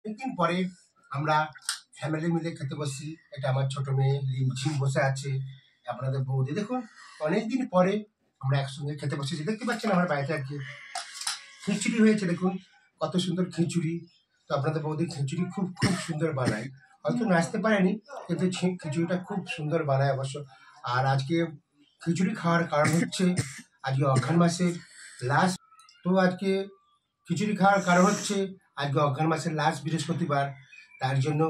অনেকদিন পরে আমরা ফ্যামিলি মিলে খেতে বসছি। এটা আমার ছোট মেয়ে রিমঝিম বসে আছে, আপনাদের বৌদি। দেখুন অনেকদিন পরে আমরা একসঙ্গে খেতে বসেছি। দেখতে পাচ্ছেন আমার বাড়িতে আর কি খিচুড়ি হয়েছে। দেখুন কত সুন্দর খিচুড়ি। তো আপনাদের বৌদি খিচুড়ি খুব খুব সুন্দর বানায়, হয়তো নাচতে পারেনি কিন্তু খিচুড়িটা খুব সুন্দর বানায় অবশ্য। আর আজকে খিচুড়ি খাওয়ার কারণ হচ্ছে আজকে অঘ্রাণ মাসের লাস্ট। তো আজকে খিচুড়ি খাওয়ার কারণ হচ্ছে আজকে অঘ্রাণ মাসের লাস্ট বৃহস্পতিবার। তার জন্য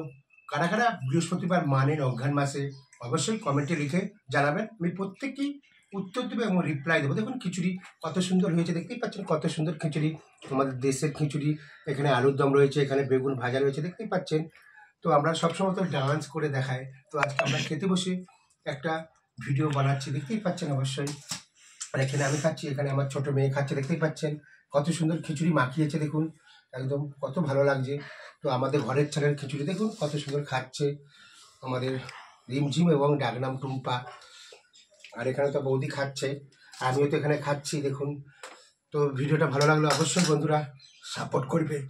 কারা কারা বৃহস্পতিবার মানেন অঘ্রাণ মাসে অবশ্যই কমেন্টে লিখে জানাবেন। আমি প্রত্যেককেই উত্তর দেবো এবং রিপ্লাই দেবো। দেখুন খিচুড়ি কত সুন্দর হয়েছে, দেখতেই পাচ্ছেন কত সুন্দর খিচুড়ি, আমাদের দেশের খিচুড়ি। এখানে আলুর দম রয়েছে, এখানে বেগুন ভাজা রয়েছে, দেখতেই পাচ্ছেন। তো আমরা সবসময় তো ডান্স করে দেখাই, তো আজকে আমরা খেতে বসে একটা ভিডিও বানাচ্ছি, দেখতেই পাচ্ছেন অবশ্যই। আর এখানে আমি খাচ্ছি, এখানে আমার ছোট মেয়ে খাচ্ছে, দেখতেই পাচ্ছেন কত সুন্দর খিচুড়ি মাখিয়েছে। দেখুন একদম কত ভালো লাগছে। তো আমাদের ঘরের ছেলের খিচুড়ি দেখুন কত সুন্দর খাচ্ছে আমাদের রিমঝিম এবং ডাকনাম টুম্পা। আর এখানে তো বৌদি খাচ্ছে, আমিও তো এখানে খাচ্ছি দেখুন। তো ভিডিওটা ভালো লাগলে অবশ্যই বন্ধুরা সাপোর্ট করবেন,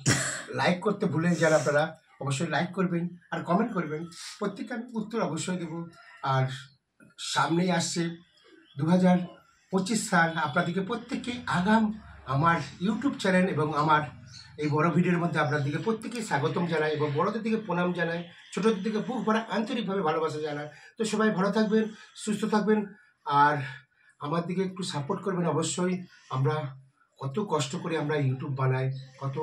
লাইক করতে ভুলেন যারা আপনারা অবশ্যই লাইক করবেন আর কমেন্ট করবেন। প্রত্যেকটা আমি উত্তর অবশ্যই দেবো। আর সামনেই আসছে 2025 সাল। আপনাদেরকে প্রত্যেককে আগাম আমার ইউটিউব চ্যানেল এবং আমার এই বড় ভিডিওর মধ্যে আপনাদেরকে প্রত্যেকেই স্বাগতম জানাই এবং বড়দের দিকে প্রণাম জানাই, ছোটোদের দিকে বুক ভরা আন্তরিকভাবে ভালোবাসা জানাই। তো সবাই ভালো থাকবেন, সুস্থ থাকবেন আর আমার দিকে একটু সাপোর্ট করবেন অবশ্যই। আমরা কত কষ্ট করে আমরা ইউটিউব বানাই, কত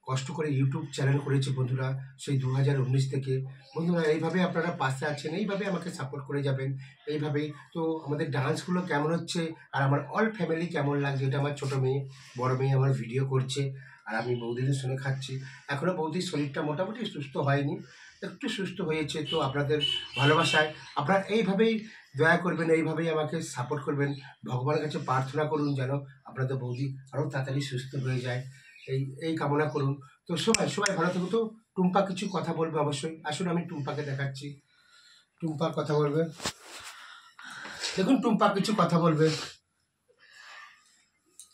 কষ্ট করে ইউটিউব চ্যানেল করেছি বন্ধুরা সেই 2019 থেকে। বন্ধুরা এইভাবে আপনারা পাশে আছেন, এইভাবে আমাকে সাপোর্ট করে যাবেন এইভাবেই। তো আমাদের ডান্সগুলো কেমন হচ্ছে আর আমার অল ফ্যামিলি কেমন লাগছে, এটা আমার ছোটো মেয়ে বড় মেয়ে আমার ভিডিও করছে আর আমি বৌদিদের শুনে খাচ্ছি। এখনও বৌদির শরীরটা মোটামুটি সুস্থ হয়নি, একটু সুস্থ হয়েছে। তো আপনাদের ভালোবাসায় আপনারা এইভাবেই দয়া করবেন, এইভাবেই আমাকে সাপোর্ট করবেন। ভগবানের কাছে প্রার্থনা করুন যেন আপনাদের বৌদি আরও তাড়াতাড়ি সুস্থ হয়ে যায়, এই কামনা করুন। তো সবাই ভালো থাকুন। তো টুম্পা কিছু কথা বলবে অবশ্যই, আসুন আমি টুম্পাকে দেখাচ্ছি, টুম্পা কথা বলবে। দেখুন টুম্পা কিছু কথা বলবে।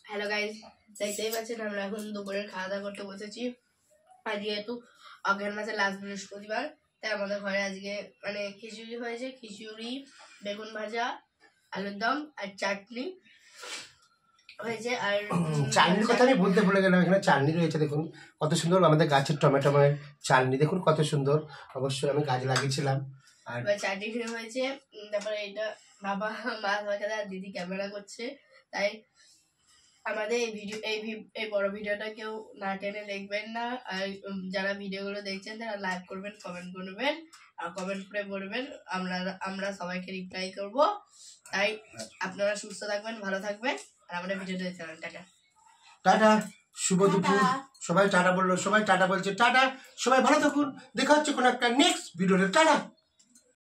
হ্যালো গাইজ, দেখতেই পাচ্ছেন আমরা এখন দুপুরের খাওয়া দাওয়া করতে বসেছি। আর যেহেতু অঘ্রাণ মাসের লাস্ট বৃহস্পতিবার, তাই আমাদের ঘরে আজকে মানে খিচুড়ি হয়েছে, খিচুড়ি, বেগুন ভাজা, আলুর দম আর চাটনি হয়েছে। আর চাটনির কথা আমি বলতে ভুলে গেলাম, এখানে চাটনি রয়েছে দেখুন কত সুন্দর, আমাদের গাছের টমেটো চাটনি দেখুন কত সুন্দর, অবশ্যই আমি গাছ লাগিয়েছিলাম। আর চাটনি হয়েছে। তারপরে এটা বাবা মাছ ভাজা আর দিদি ক্যামেরা করছে, তাই আমাদের এই বড় ভিডিওটা কেউ না টেনে দেখবেন না। আর যারা ভিডিওগুলো দেখছেন তারা লাইক করবেন, কমেন্ট করবেন আর কমেন্ট করে বলবেন, আমরা সবাইকে রিপ্লাই করব। তাই আপনারা সুস্থ থাকবেন, ভালো থাকবেন আর আমাদের ভিডিওটা দেখতে থাকবেন। টাটা টাটা, শুভ দুপুর। সবাই টাটা বললো, সবাই টাটা বলছে, টাটা, সবাই ভালো থাকুন। দেখা হচ্ছে কোনো একটা নেক্সট ভিডিওতে। টাটা।